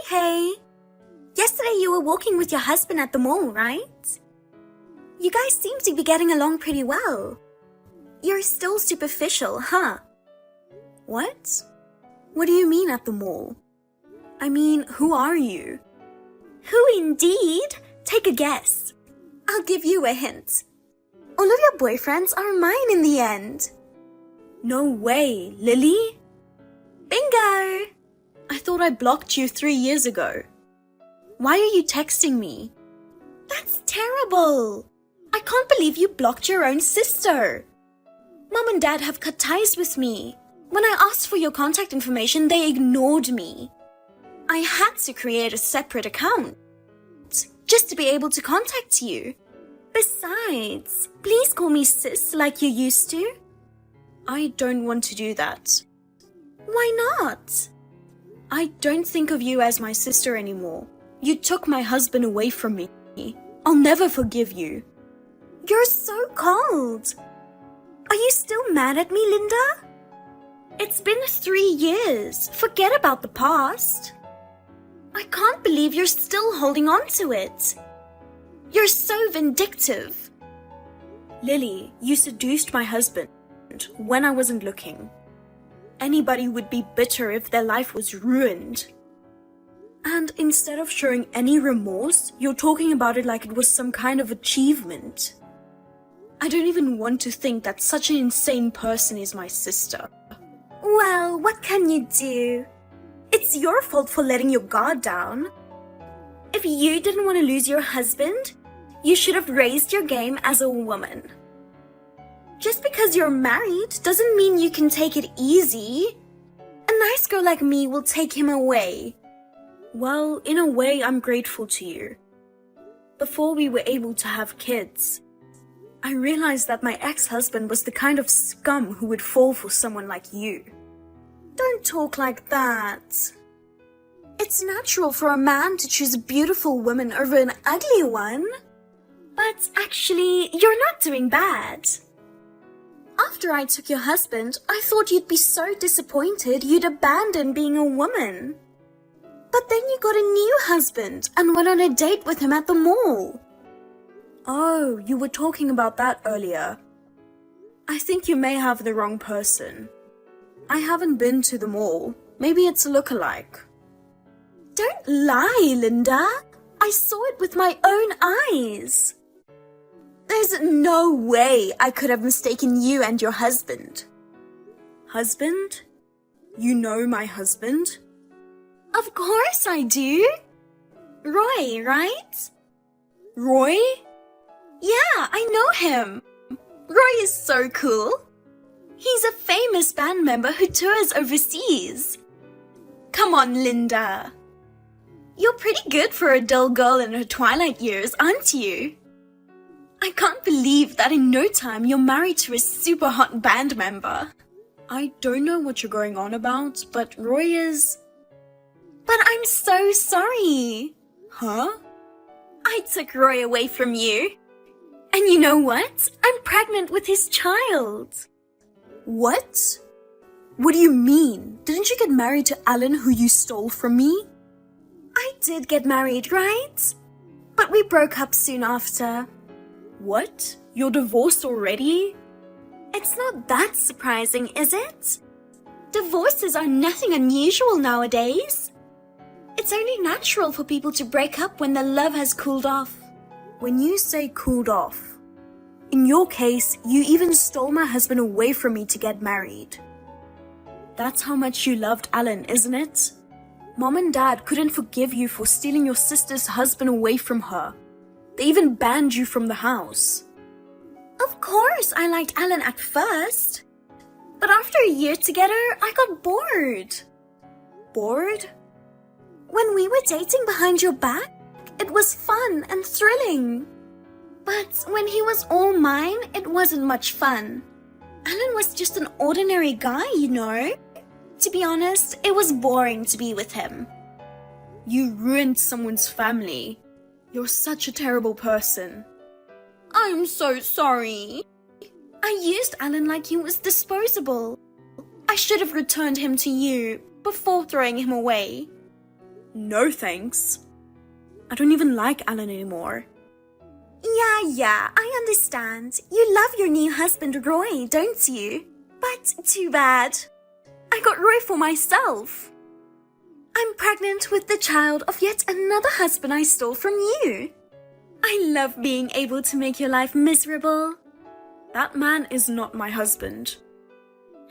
okay. Yesterday you were walking with your husband at the mall, right? You guys seem to be getting along pretty well. You're still superficial, huh? What? What do you mean at the mall? I mean, who are you? Who indeed? Take a guess. I'll give you a hint. All of your boyfriends are mine in the end. No way, Lily? Bingo! I thought I blocked you 3 years ago. Why are you texting me? That's terrible. I can't believe you blocked your own sister. Mom and Dad have cut ties with me. When I asked for your contact information, they ignored me. I had to create a separate account just to be able to contact you. Besides, please call me sis like you used to. I don't want to do that. Why not? I don't think of you as my sister anymore. You took my husband away from me. I'll never forgive you. You're so cold. Are you still mad at me, Linda? It's been 3 years. Forget about the past. I can't believe you're still holding on to it. You're so vindictive. Lily, you seduced my husband when I wasn't looking. Anybody would be bitter if their life was ruined. And instead of showing any remorse, you're talking about it like it was some kind of achievement. I don't even want to think that such an insane person is my sister. Well, what can you do? It's your fault for letting your guard down. If you didn't want to lose your husband, you should have raised your game as a woman. Just because you're married doesn't mean you can take it easy. A nice girl like me will take him away. Well, in a way, I'm grateful to you. Before we were able to have kids, I realized that my ex-husband was the kind of scum who would fall for someone like you. Don't talk like that. It's natural for a man to choose a beautiful woman over an ugly one. But actually, you're not doing bad. After I took your husband, I thought you'd be so disappointed you'd abandon being a woman. But then you got a new husband and went on a date with him at the mall. Oh, you were talking about that earlier. I think you may have the wrong person. I haven't been to the mall. Maybe it's a lookalike. Don't lie, Linda. I saw it with my own eyes. There's no way I could have mistaken you and your husband. Husband? You know my husband? Of course I do. Roy, right? Roy? Yeah, I know him. Roy is so cool. He's a famous band member who tours overseas. Come on, Linda. You're pretty good for a dull girl in her twilight years, aren't you? I can't believe that in no time you're married to a super hot band member. I don't know what you're going on about, but Roy is... But I'm so sorry. Huh? I took Roy away from you. And you know what? I'm pregnant with his child. What? What do you mean? Didn't you get married to Alan who you stole from me? I did get married, right? But we broke up soon after. What? You're divorced already? It's not that surprising, is it? Divorces are nothing unusual nowadays. It's only natural for people to break up when their love has cooled off. When you say cooled off, in your case, you even stole my husband away from me to get married. That's how much you loved Alan, isn't it? Mom and Dad couldn't forgive you for stealing your sister's husband away from her. They even banned you from the house. Of course, I liked Alan at first. But after a year together, I got bored. Bored? When we were dating behind your back, it was fun and thrilling. But when he was all mine, it wasn't much fun. Alan was just an ordinary guy, you know. To be honest, it was boring to be with him. You ruined someone's family. You're such a terrible person. I'm so sorry. I used Alan like he was disposable. I should have returned him to you before throwing him away. No thanks. I don't even like Alan anymore. Yeah, I understand. You love your new husband, Roy, don't you? But too bad. I got Roy for myself. I'm pregnant with the child of yet another husband I stole from you. I love being able to make your life miserable. That man is not my husband.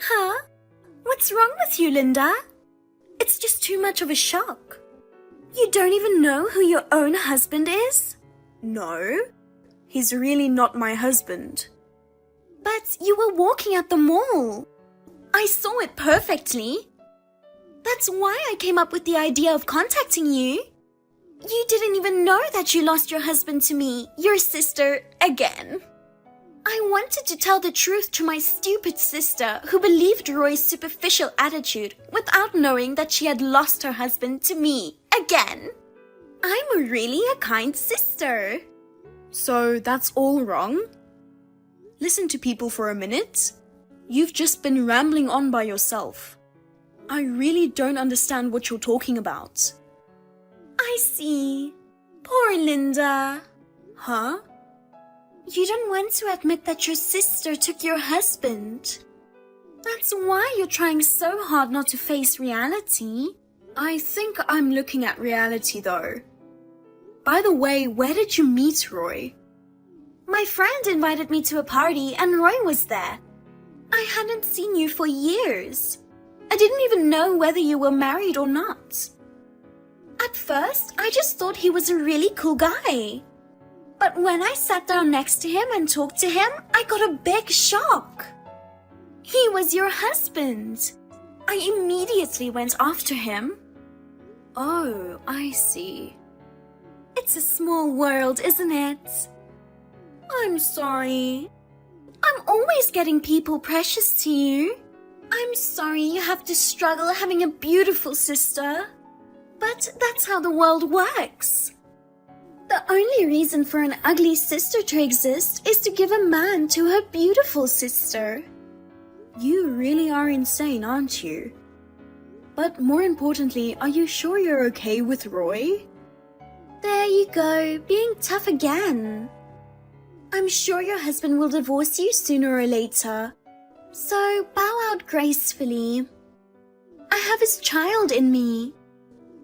Huh? What's wrong with you, Linda? It's just too much of a shock. You don't even know who your own husband is? No, he's really not my husband. But you were walking at the mall. I saw it perfectly. That's why I came up with the idea of contacting you. You didn't even know that you lost your husband to me, your sister, again. I wanted to tell the truth to my stupid sister who believed Roy's superficial attitude without knowing that she had lost her husband to me, again. I'm really a kind sister. So that's all wrong? Listen to people for a minute. You've just been rambling on by yourself. I really don't understand what you're talking about. I see. Poor Linda. Huh? You don't want to admit that your sister took your husband. That's why you're trying so hard not to face reality. I think I'm looking at reality though. By the way, where did you meet Roy? My friend invited me to a party and Roy was there. I hadn't seen you for years. I didn't even know whether you were married or not. At first, I just thought he was a really cool guy. But when I sat down next to him and talked to him, I got a big shock. He was your husband. I immediately went after him. Oh, I see. It's a small world, isn't it? I'm sorry. I'm always getting people precious to you. I'm sorry you have to struggle having a beautiful sister. But that's how the world works. The only reason for an ugly sister to exist is to give a man to her beautiful sister. You really are insane, aren't you? But more importantly, are you sure you're okay with Roy? There you go, being tough again. I'm sure your husband will divorce you sooner or later. So bow out gracefully. I have his child in me.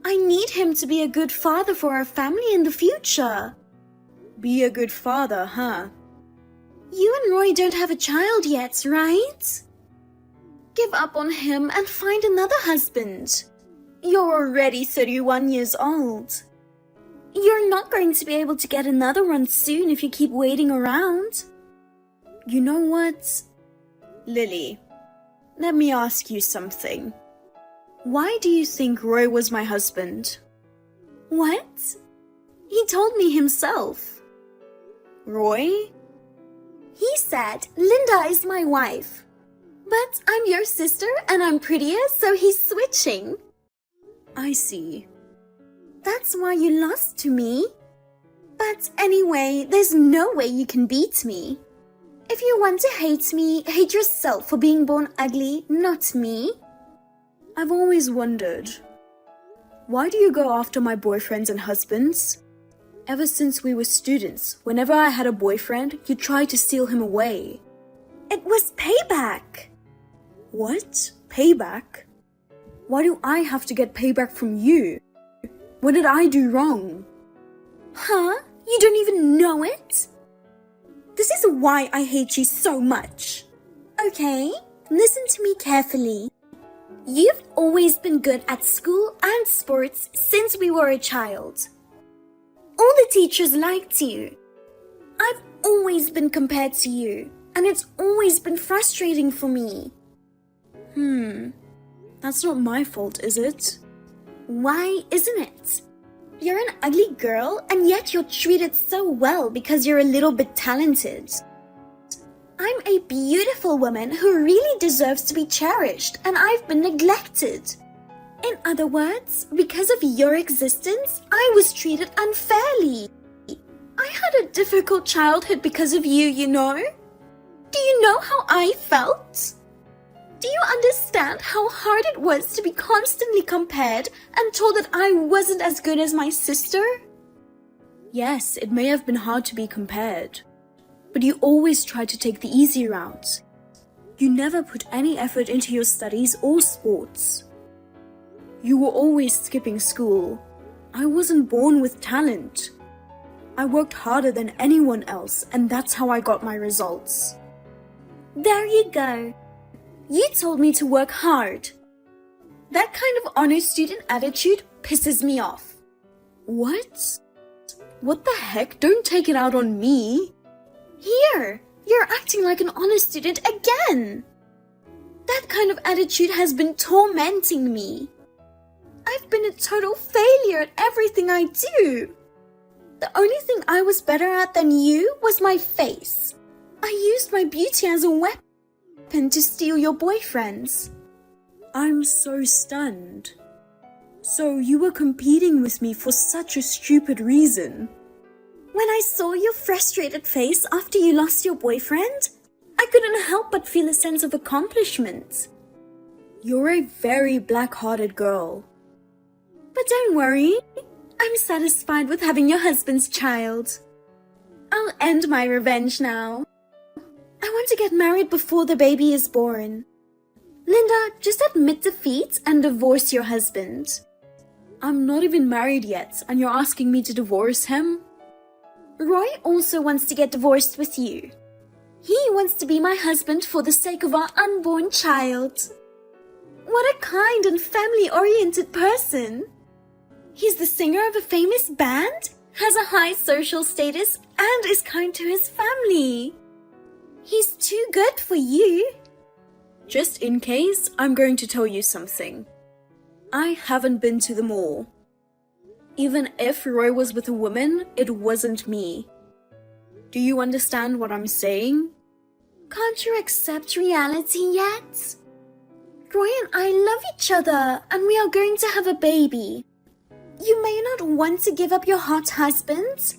I need him to be a good father for our family in the future. Be a good father, huh? You and Roy don't have a child yet, right? Give up on him and find another husband. You're already 31 years old. You're not going to be able to get another one soon if you keep waiting around. You know what? Lily, let me ask you something. Why do you think Roy was my husband? What? He told me himself. Roy? He said, Linda is my wife. But I'm your sister and I'm prettier, so he's switching. I see. That's why you lost to me. But anyway, there's no way you can beat me. If you want to hate me, hate yourself for being born ugly, not me. I've always wondered, why do you go after my boyfriends and husbands? Ever since we were students, whenever I had a boyfriend, you tried to steal him away. It was payback. What? Payback? Why do I have to get payback from you? What did I do wrong? Huh? You don't even know it? This is why I hate you so much. Okay, listen to me carefully. You've always been good at school and sports since we were a child. All the teachers liked you. I've always been compared to you, and it's always been frustrating for me. That's not my fault, is it? Why isn't it? You're an ugly girl, and yet you're treated so well because you're a little bit talented. I'm a beautiful woman who really deserves to be cherished, and I've been neglected. In other words, because of your existence, I was treated unfairly. I had a difficult childhood because of you, you know? Do you know how I felt? Do you understand how hard it was to be constantly compared and told that I wasn't as good as my sister? Yes, it may have been hard to be compared, but you always tried to take the easy route. You never put any effort into your studies or sports. You were always skipping school. I wasn't born with talent. I worked harder than anyone else, and that's how I got my results. There you go. You told me to work hard. That kind of honor student attitude pisses me off. What? What the heck? Don't take it out on me. Here, you're acting like an honor student again. That kind of attitude has been tormenting me. I've been a total failure at everything I do. The only thing I was better at than you was my face. I used my beauty as a weapon to steal your boyfriends. I'm so stunned. So you were competing with me for such a stupid reason. When I saw your frustrated face after you lost your boyfriend, I couldn't help but feel a sense of accomplishment. You're a very black-hearted girl. But don't worry, I'm satisfied with having your husband's child. I'll end my revenge now. I want to get married before the baby is born. Linda, just admit defeat and divorce your husband. I'm not even married yet, and you're asking me to divorce him? Roy also wants to get divorced with you. He wants to be my husband for the sake of our unborn child. What a kind and family-oriented person. He's the singer of a famous band, has a high social status, and is kind to his family. He's too good for you. Just in case, I'm going to tell you something. I haven't been to the mall. Even if Roy was with a woman, it wasn't me. Do you understand what I'm saying? Can't you accept reality yet? Roy and I love each other, and we are going to have a baby. You may not want to give up your hot husband,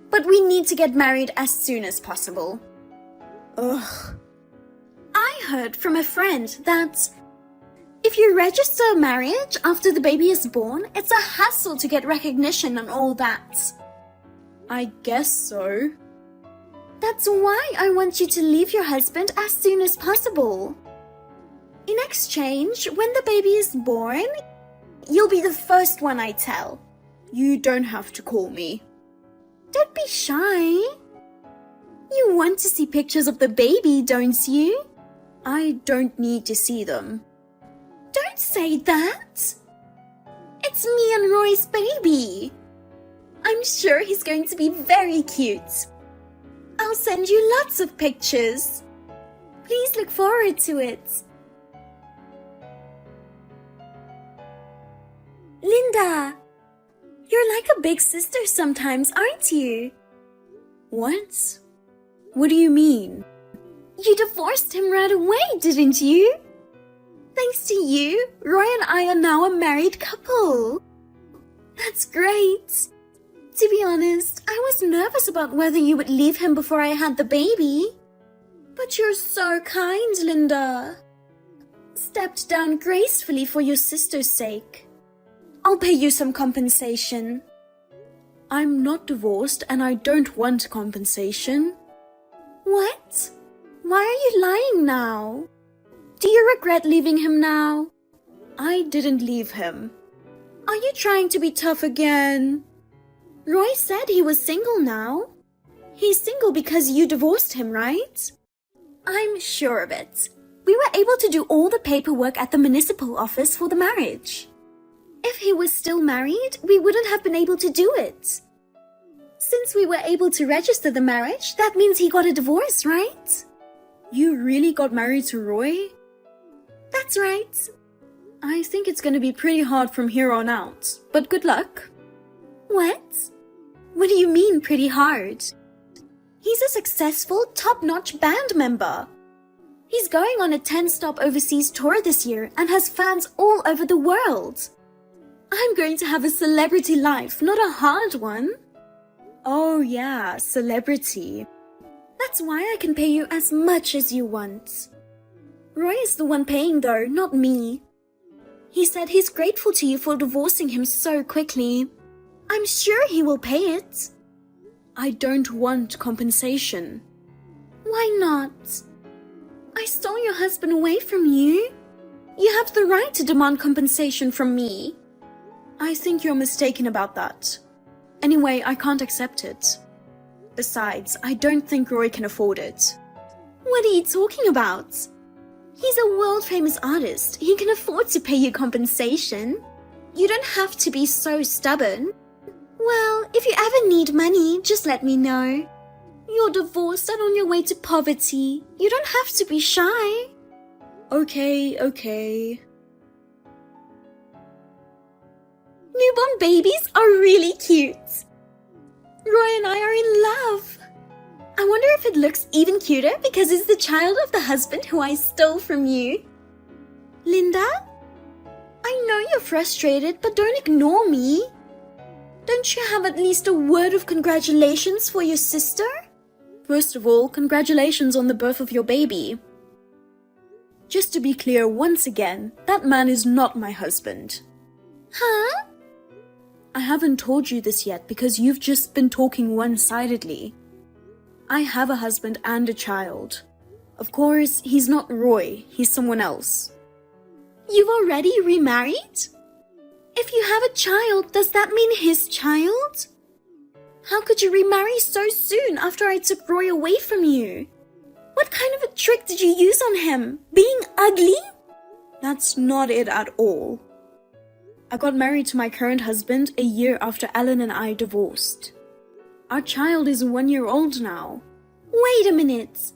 but we need to get married as soon as possible. Ugh. I heard from a friend that if you register a marriage after the baby is born, it's a hassle to get recognition and all that. I guess so. That's why I want you to leave your husband as soon as possible. In exchange, when the baby is born, you'll be the first one I tell. You don't have to call me. Don't be shy. You want to see pictures of the baby, don't you? I don't need to see them. Don't say that. It's me and Roy's baby. I'm sure he's going to be very cute. I'll send you lots of pictures. Please look forward to it. Linda, you're like a big sister sometimes, aren't you? What? What do you mean? You divorced him right away, didn't you? Thanks to you, Roy and I are now a married couple. That's great. To be honest, I was nervous about whether you would leave him before I had the baby. But you're so kind, Linda. Stepped down gracefully for your sister's sake. I'll pay you some compensation. I'm not divorced and I don't want compensation. What? Why are you lying now? Do you regret leaving him now? I didn't leave him. Are you trying to be tough again? Roy said he was single now. He's single because you divorced him, right? I'm sure of it. We were able to do all the paperwork at the municipal office for the marriage. If he was still married, we wouldn't have been able to do it. Since we were able to register the marriage, that means he got a divorce, right? You really got married to Roy? That's right. I think it's going to be pretty hard from here on out, but good luck. What? What do you mean pretty hard? He's a successful, top-notch band member. He's going on a 10-stop overseas tour this year and has fans all over the world. I'm going to have a celebrity life, not a hard one. Oh yeah, celebrity. That's why I can pay you as much as you want. Roy is the one paying though, not me. He said he's grateful to you for divorcing him so quickly. I'm sure he will pay it. I don't want compensation. Why not? I stole your husband away from you. You have the right to demand compensation from me. I think you're mistaken about that. Anyway, I can't accept it. Besides, I don't think Roy can afford it. What are you talking about? He's a world-famous artist. He can afford to pay you compensation. You don't have to be so stubborn. Well, if you ever need money, just let me know. You're divorced and on your way to poverty. You don't have to be shy. Okay. Newborn babies are really cute. Roy and I are in love. I wonder if it looks even cuter because it's the child of the husband who I stole from you. Linda? I know you're frustrated, but don't ignore me. Don't you have at least a word of congratulations for your sister? First of all, congratulations on the birth of your baby. Just to be clear once again, that man is not my husband. Huh? I haven't told you this yet because you've just been talking one-sidedly. I have a husband and a child. Of course, he's not Roy, he's someone else. You've already remarried? If you have a child, does that mean his child? How could you remarry so soon after I took Roy away from you? What kind of a trick did you use on him? Being ugly? That's not it at all. I got married to my current husband a year after Alan and I divorced. Our child is 1 year old now. Wait a minute.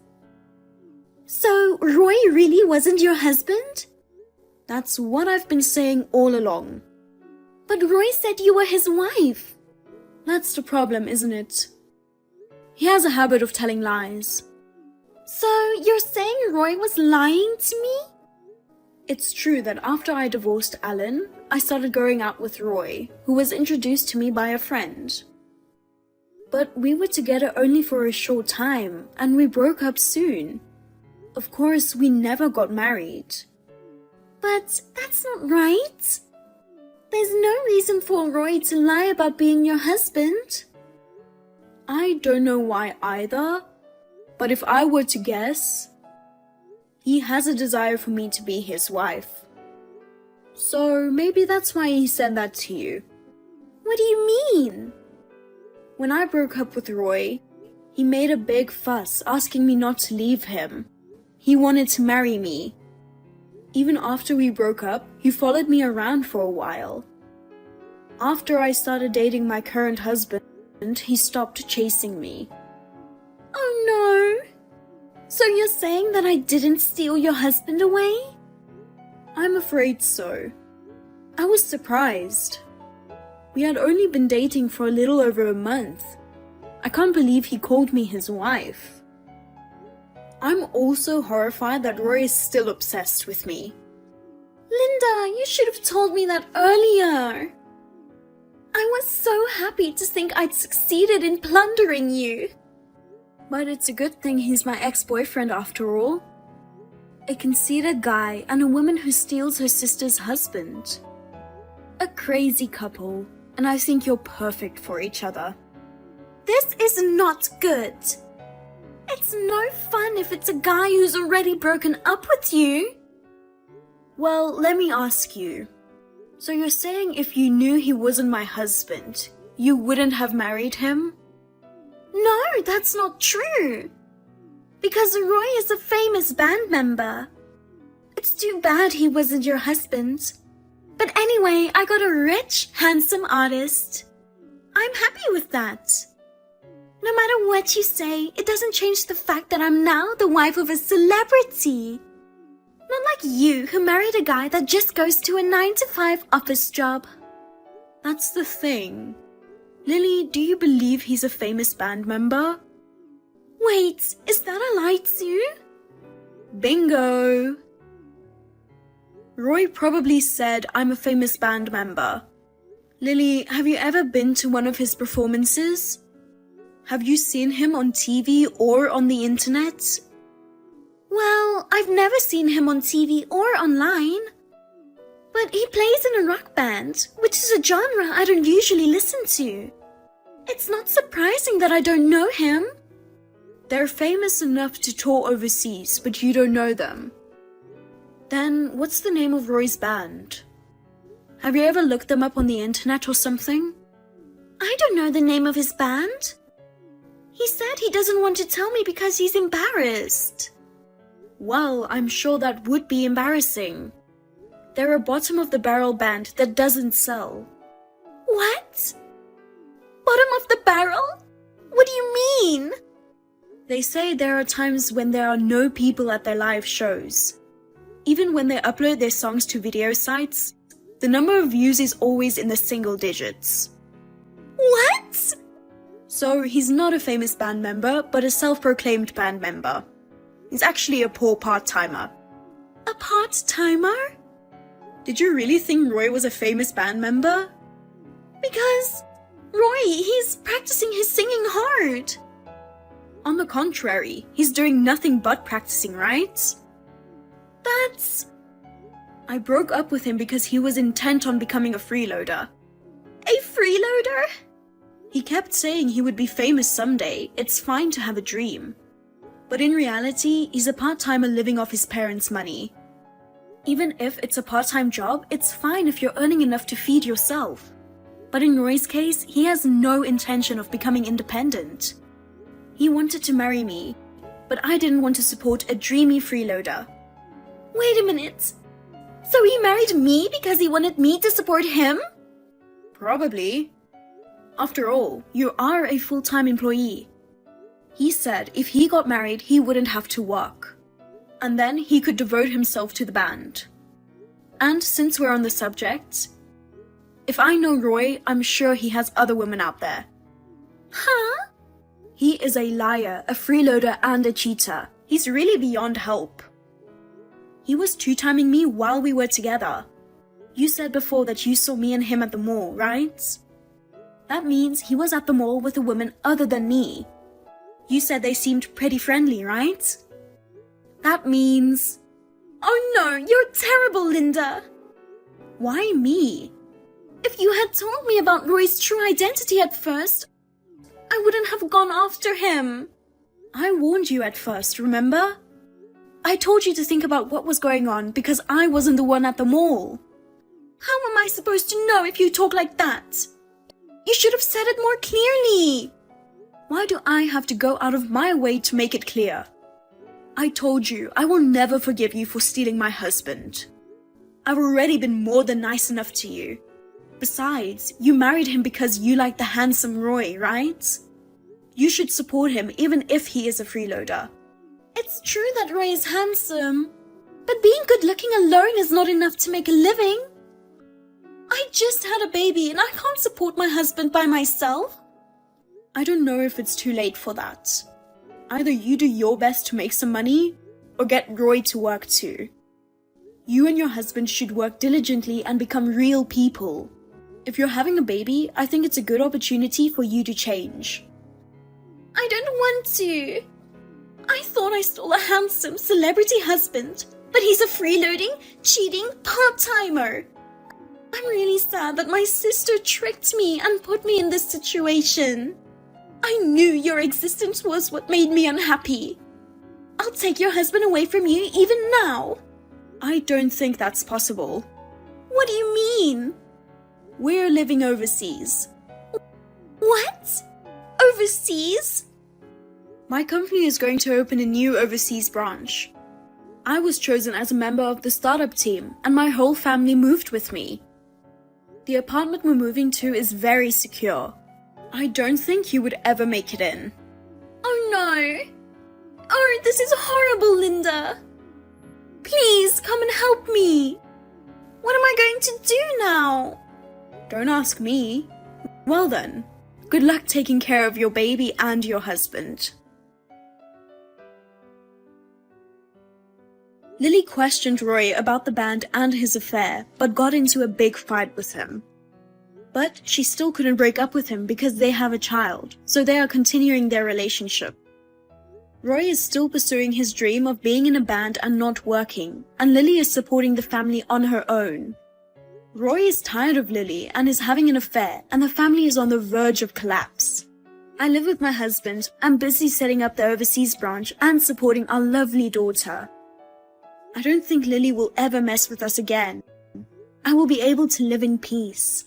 So, Roy really wasn't your husband? That's what I've been saying all along. But Roy said you were his wife. That's the problem, isn't it? He has a habit of telling lies. So, you're saying Roy was lying to me? It's true that after I divorced Alan, I started going out with Roy, who was introduced to me by a friend. But we were together only for a short time, and we broke up soon. Of course, we never got married. But that's not right. There's no reason for Roy to lie about being your husband. I don't know why either, but if I were to guess, he has a desire for me to be his wife. So maybe that's why he said that to you. What do you mean? When I broke up with Roy, he made a big fuss asking me not to leave him. He wanted to marry me. Even after we broke up, he followed me around for a while. After I started dating my current husband, he stopped chasing me. Oh no! So you're saying that I didn't steal your husband away? I'm afraid so. I was surprised. We had only been dating for a little over a month. I can't believe he called me his wife. I'm also horrified that Roy is still obsessed with me. Linda, you should have told me that earlier. I was so happy to think I'd succeeded in plundering you. But it's a good thing he's my ex-boyfriend after all. A conceited guy and a woman who steals her sister's husband. A crazy couple, and I think you're perfect for each other. This is not good. It's no fun if it's a guy who's already broken up with you. Well, let me ask you. So you're saying if you knew he wasn't my husband, you wouldn't have married him? No, that's not true. Because Roy is a famous band member. It's too bad he wasn't your husband. But anyway, I got a rich, handsome artist. I'm happy with that. No matter what you say, it doesn't change the fact that I'm now the wife of a celebrity. Not like you, who married a guy that just goes to a 9-to-5 office job. That's the thing. Lily, do you believe he's a famous band member? Wait, is that a lie too? Bingo! Roy probably said I'm a famous band member. Lily, have you ever been to one of his performances? Have you seen him on TV or on the internet? Well, I've never seen him on TV or online. But he plays in a rock band, which is a genre I don't usually listen to. It's not surprising that I don't know him. They're famous enough to tour overseas, but you don't know them. Then, what's the name of Roy's band? Have you ever looked them up on the internet or something? I don't know the name of his band. He said he doesn't want to tell me because he's embarrassed. Well, I'm sure that would be embarrassing. They're a bottom-of-the-barrel band that doesn't sell. What? Bottom of the barrel? What do you mean? They say there are times when there are no people at their live shows. Even when they upload their songs to video sites, the number of views is always in the single digits. What? So he's not a famous band member, but a self-proclaimed band member. He's actually a poor part-timer. A part-timer? Did you really think Roy was a famous band member? Because Roy, he's practicing his singing hard. On the contrary, he's doing nothing but practicing, right? I broke up with him because he was intent on becoming a freeloader. A freeloader? He kept saying he would be famous someday. It's fine to have a dream. But in reality, he's a part-timer living off his parents' money. Even if it's a part-time job, it's fine if you're earning enough to feed yourself. But in Roy's case, he has no intention of becoming independent. He wanted to marry me, but I didn't want to support a dreamy freeloader. Wait a minute. So he married me because he wanted me to support him? Probably. After all, you are a full-time employee. He said if he got married, he wouldn't have to work. And then he could devote himself to the band. And since we're on the subject, if I know Roy, I'm sure he has other women out there. Huh? He is a liar, a freeloader, and a cheater. He's really beyond help. He was two-timing me while we were together. You said before that you saw me and him at the mall, right? That means he was at the mall with a woman other than me. You said they seemed pretty friendly, right? That means... Oh no, you're terrible, Linda. Why me? If you had told me about Roy's true identity at first, I wouldn't have gone after him. I warned you at first, remember? I told you to think about what was going on because I wasn't the one at the mall. How am I supposed to know if you talk like that? You should have said it more clearly. Why do I have to go out of my way to make it clear? I told you I will never forgive you for stealing my husband. I've already been more than nice enough to you. Besides, you married him because you like the handsome Roy, right? You should support him even if he is a freeloader. It's true that Roy is handsome, but being good-looking alone is not enough to make a living. I just had a baby and I can't support my husband by myself. I don't know if it's too late for that. Either you do your best to make some money, or get Roy to work too. You and your husband should work diligently and become real people. If you're having a baby, I think it's a good opportunity for you to change. I don't want to. I thought I stole a handsome celebrity husband, but he's a freeloading, cheating part-timer. I'm really sad that my sister tricked me and put me in this situation. I knew your existence was what made me unhappy. I'll take your husband away from you even now. I don't think that's possible. What do you mean? We're living overseas. What? Overseas? My company is going to open a new overseas branch. I was chosen as a member of the startup team, and my whole family moved with me. The apartment we're moving to is very secure. I don't think you would ever make it in. Oh no! Oh, this is horrible, Linda! Please, come and help me! What am I going to do now? Don't ask me. Well then, good luck taking care of your baby and your husband. Lily questioned Roy about the band and his affair, but got into a big fight with him. But she still couldn't break up with him because they have a child, so they are continuing their relationship. Roy is still pursuing his dream of being in a band and not working, and Lily is supporting the family on her own. Roy is tired of Lily and is having an affair, and the family is on the verge of collapse. I live with my husband. I'm busy setting up the overseas branch and supporting our lovely daughter. I don't think Lily will ever mess with us again. I will be able to live in peace.